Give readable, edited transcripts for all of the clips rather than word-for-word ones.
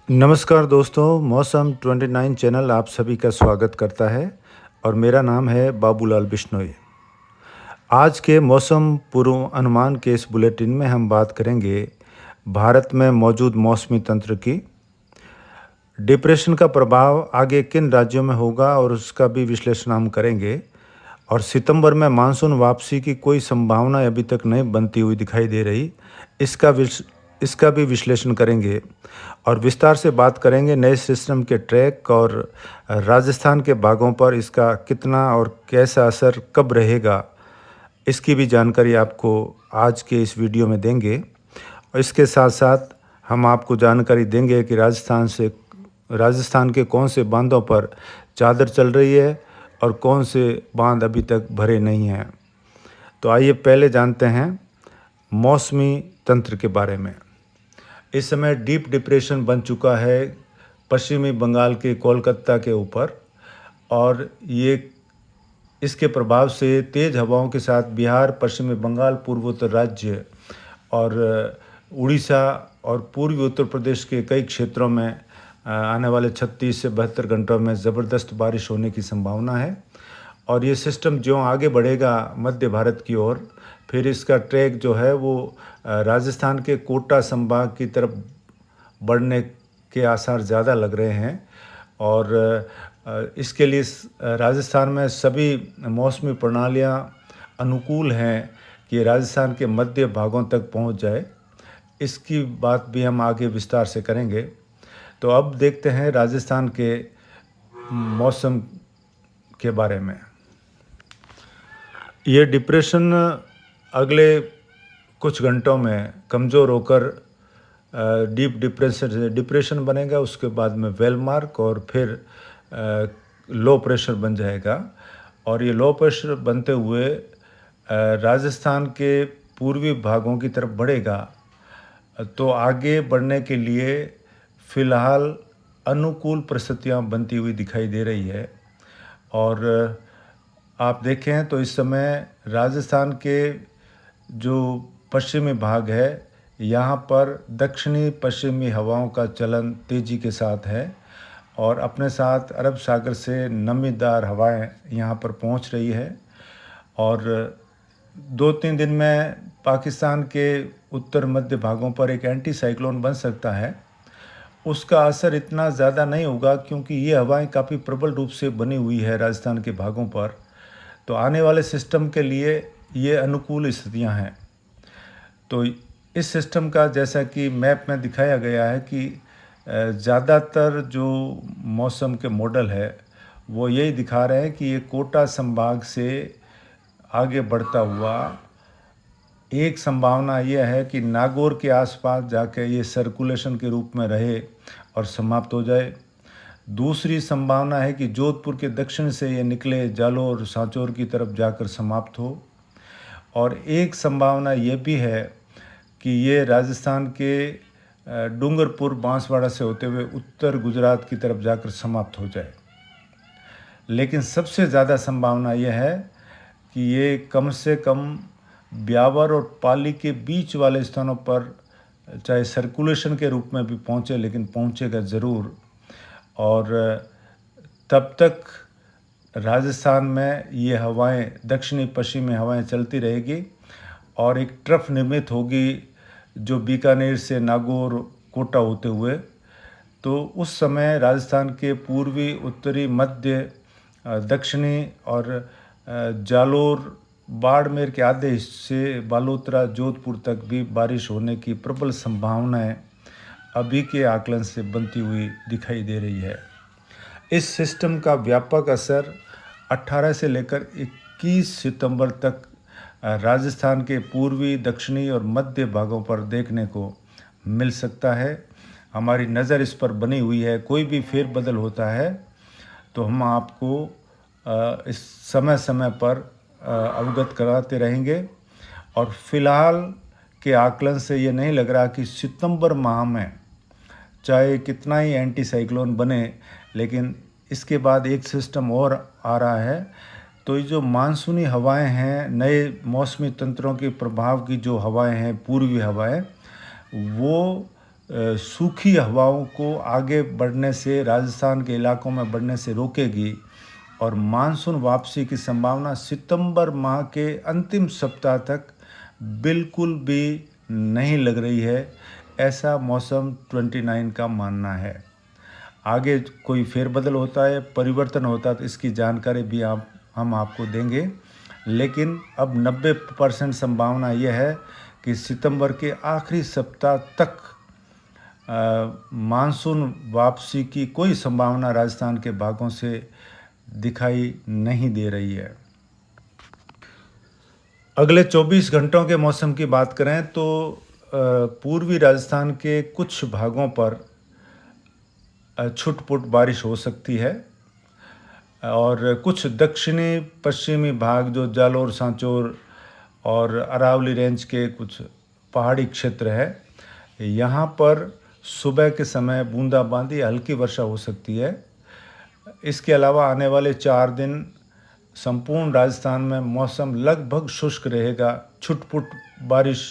नमस्कार दोस्तों, मौसम 29 चैनल आप सभी का स्वागत करता है और मेरा नाम है बाबूलाल बिश्नोई। आज के मौसम पूर्वानुमान के इस बुलेटिन में हम बात करेंगे भारत में मौजूद मौसमी तंत्र की, डिप्रेशन का प्रभाव आगे किन राज्यों में होगा और उसका भी विश्लेषण हम करेंगे और सितंबर में मानसून वापसी की कोई संभावना अभी तक नहीं बनती हुई दिखाई दे रही, इसका भी विश्लेषण करेंगे और विस्तार से बात करेंगे नए सिस्टम के ट्रैक और राजस्थान के भागों पर इसका कितना और कैसा असर कब रहेगा, इसकी भी जानकारी आपको आज के इस वीडियो में देंगे। और इसके साथ साथ हम आपको जानकारी देंगे कि राजस्थान के कौन से बांधों पर चादर चल रही है और कौन से बांध अभी तक भरे नहीं हैं। तो आइए पहले जानते हैं मौसमी तंत्र के बारे में। इस समय डीप डिप्रेशन बन चुका है पश्चिमी बंगाल के कोलकाता के ऊपर और इसके प्रभाव से तेज़ हवाओं के साथ बिहार, पश्चिमी बंगाल, पूर्वोत्तर राज्य और उड़ीसा और पूर्वी उत्तर प्रदेश के कई क्षेत्रों में आने वाले 36 से 72 घंटों में ज़बरदस्त बारिश होने की संभावना है। और ये सिस्टम जो आगे बढ़ेगा मध्य भारत की ओर, फिर इसका ट्रैक जो है वो राजस्थान के कोटा संभाग की तरफ बढ़ने के आसार ज़्यादा लग रहे हैं। और इसके लिए राजस्थान में सभी मौसमी प्रणालियाँ अनुकूल हैं कि राजस्थान के मध्य भागों तक पहुंच जाए। इसकी बात भी हम आगे विस्तार से करेंगे। तो अब देखते हैं राजस्थान के मौसम के बारे में। ये डिप्रेशन अगले कुछ घंटों में कमज़ोर होकर डीप डिप्रेशन बनेगा, उसके बाद में वेलमार्क और फिर लो प्रेशर बन जाएगा। और ये लो प्रेशर बनते हुए राजस्थान के पूर्वी भागों की तरफ बढ़ेगा। तो आगे बढ़ने के लिए फ़िलहाल अनुकूल परिस्थितियाँ बनती हुई दिखाई दे रही है। और आप देखें तो इस समय राजस्थान के जो पश्चिमी भाग है, यहाँ पर दक्षिणी पश्चिमी हवाओं का चलन तेज़ी के साथ है और अपने साथ अरब सागर से नमीदार हवाएं यहाँ पर पहुँच रही है। और 2-3 दिन में पाकिस्तान के उत्तर मध्य भागों पर एक एंटी साइक्लोन बन सकता है। उसका असर इतना ज़्यादा नहीं होगा क्योंकि ये हवाएं काफ़ी प्रबल रूप से बनी हुई है राजस्थान के भागों पर। तो आने वाले सिस्टम के लिए ये अनुकूल स्थितियां हैं। तो इस सिस्टम का जैसा कि मैप में दिखाया गया है कि ज़्यादातर जो मौसम के मॉडल है वो यही दिखा रहे हैं कि ये कोटा संभाग से आगे बढ़ता हुआ एक संभावना यह है कि नागौर के आसपास जाके ये सर्कुलेशन के रूप में रहे और समाप्त हो जाए। दूसरी संभावना है कि जोधपुर के दक्षिण से ये निकले जालोर सांचौर की तरफ जाकर समाप्त हो। और एक संभावना ये भी है कि ये राजस्थान के डूंगरपुर बांसवाड़ा से होते हुए उत्तर गुजरात की तरफ जाकर समाप्त हो जाए। लेकिन सबसे ज़्यादा संभावना यह है कि ये कम से कम ब्यावर और पाली के बीच वाले स्थानों पर चाहे सर्कुलेशन के रूप में भी पहुँचे, लेकिन पहुँचेगा ज़रूर। और तब तक राजस्थान में ये हवाएं, दक्षिणी पश्चिमी हवाएं चलती रहेगी और एक ट्रफ निर्मित होगी जो बीकानेर से नागौर कोटा होते हुए। तो उस समय राजस्थान के पूर्वी, उत्तरी, मध्य, दक्षिणी और जालोर, बाड़मेर के आधे हिस्से, बालोतरा, जोधपुर तक भी बारिश होने की प्रबल संभावनाएं अभी के आकलन से बनती हुई दिखाई दे रही है। इस सिस्टम का व्यापक असर 18 से लेकर 21 सितंबर तक राजस्थान के पूर्वी, दक्षिणी और मध्य भागों पर देखने को मिल सकता है। हमारी नज़र इस पर बनी हुई है। कोई भी फेरबदल होता है तो हम आपको इस समय समय पर अवगत कराते रहेंगे। और फिलहाल के आकलन से ये नहीं लग रहा कि सितंबर माह में चाहे कितना ही एंटी साइक्लोन बने, लेकिन इसके बाद एक सिस्टम और आ रहा है। तो ये जो मानसूनी हवाएं हैं, नए मौसमी तंत्रों के प्रभाव की जो हवाएं हैं, पूर्वी हवाएं, वो सूखी हवाओं को आगे बढ़ने से, राजस्थान के इलाकों में बढ़ने से रोकेगी और मानसून वापसी की संभावना सितंबर माह के अंतिम सप्ताह तक बिल्कुल भी नहीं लग रही है, ऐसा मौसम 29 का मानना है। आगे कोई फेरबदल होता है, परिवर्तन होता है तो इसकी जानकारी भी हम आपको देंगे, लेकिन अब 90% संभावना यह है कि सितंबर के आखिरी सप्ताह तक मानसून वापसी की कोई संभावना राजस्थान के भागों से दिखाई नहीं दे रही है। अगले 24 घंटों के मौसम की बात करें तो पूर्वी राजस्थान के कुछ भागों पर छुटपुट बारिश हो सकती है और कुछ दक्षिणी पश्चिमी भाग जो जालोर, सांचौर और अरावली रेंज के कुछ पहाड़ी क्षेत्र है, यहाँ पर सुबह के समय बूंदाबांदी हल्की वर्षा हो सकती है। इसके अलावा आने वाले 4 दिन संपूर्ण राजस्थान में मौसम लगभग शुष्क रहेगा, छुटपुट बारिश,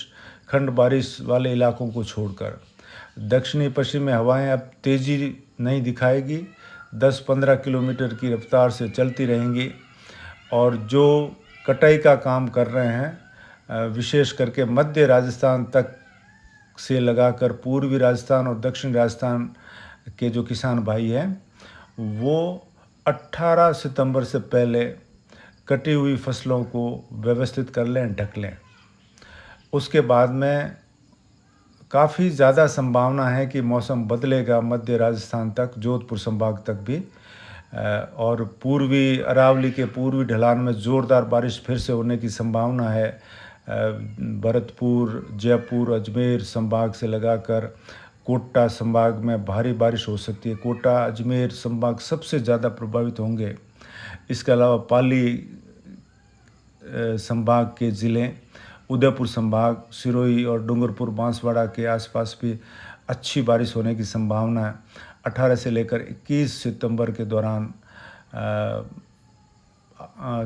खंड बारिश वाले इलाकों को छोड़कर। दक्षिणी पश्चिमी हवाएं अब तेज़ी नहीं दिखाएगी, 10-15 किलोमीटर की रफ्तार से चलती रहेंगी और जो कटाई का काम कर रहे हैं, विशेष करके मध्य राजस्थान तक से लगाकर पूर्वी राजस्थान और दक्षिण राजस्थान के जो किसान भाई हैं, वो 18 सितंबर से पहले कटी हुई फसलों को व्यवस्थित कर लें, ढक लें। उसके बाद में काफ़ी ज़्यादा संभावना है कि मौसम बदलेगा मध्य राजस्थान तक, जोधपुर संभाग तक भी, और पूर्वी अरावली के पूर्वी ढलान में ज़ोरदार बारिश फिर से होने की संभावना है। भरतपुर, जयपुर, अजमेर संभाग से लगाकर कोटा संभाग में भारी बारिश हो सकती है। कोटा, अजमेर संभाग सबसे ज़्यादा प्रभावित होंगे। इसके अलावा पाली संभाग के ज़िले, उदयपुर संभाग, सिरोही और डूंगरपुर, बांसवाड़ा के आसपास भी अच्छी बारिश होने की संभावना है 18 से लेकर 21 सितंबर के दौरान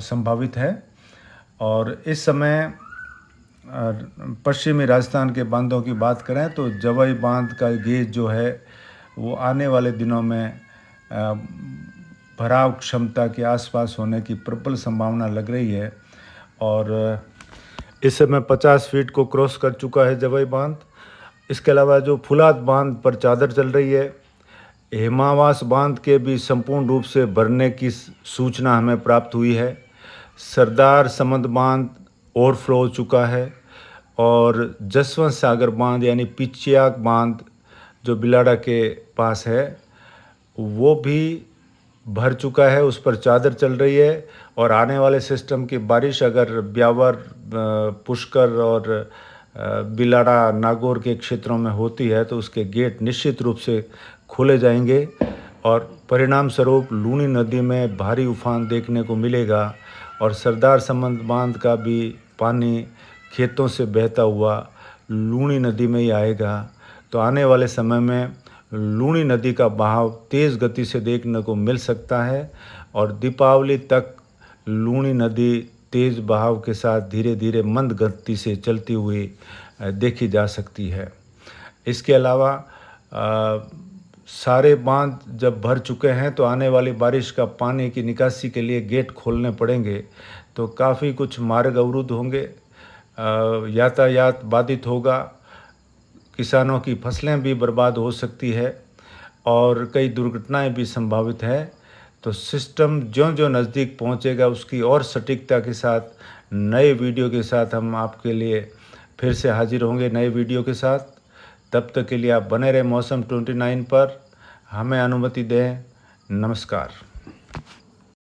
संभावित है। और इस समय पश्चिमी राजस्थान के बांधों की बात करें तो जवाई बांध का गेज जो है वो आने वाले दिनों में भराव क्षमता के आसपास होने की प्रबल संभावना लग रही है और इस समय 50 फीट को क्रॉस कर चुका है जवाई बांध। इसके अलावा जो फुलाद बांध पर चादर चल रही है, हेमावास बांध के भी संपूर्ण रूप से भरने की सूचना हमें प्राप्त हुई है। सरदार समंद बांध ओवरफ्लो हो चुका है और जसवंत सागर बांध यानी पिचियाक बांध जो बिलाड़ा के पास है वो भी भर चुका है, उस पर चादर चल रही है। और आने वाले सिस्टम की बारिश अगर ब्यावर, पुष्कर और बिलाड़ा, नागौर के क्षेत्रों में होती है तो उसके गेट निश्चित रूप से खोले जाएंगे और परिणाम स्वरूप लूनी नदी में भारी उफान देखने को मिलेगा और सरदार समंद बांध का भी पानी खेतों से बहता हुआ लूनी नदी में ही आएगा। तो आने वाले समय में लूनी नदी का बहाव तेज़ गति से देखने को मिल सकता है और दीपावली तक लूनी नदी तेज़ बहाव के साथ धीरे धीरे मंद गति से चलती हुई देखी जा सकती है। इसके अलावा सारे बांध जब भर चुके हैं तो आने वाली बारिश का पानी की निकासी के लिए गेट खोलने पड़ेंगे, तो काफ़ी कुछ मार्ग अवरुद्ध होंगे, यातायात बाधित होगा, किसानों की फसलें भी बर्बाद हो सकती है और कई दुर्घटनाएं भी संभावित है। तो सिस्टम ज्यों-ज्यों नज़दीक पहुंचेगा उसकी और सटीकता के साथ नए वीडियो के साथ हम आपके लिए फिर से हाजिर होंगे नए वीडियो के साथ। तब तक के लिए आप बने रहें मौसम 29 पर, हमें अनुमति दें। नमस्कार।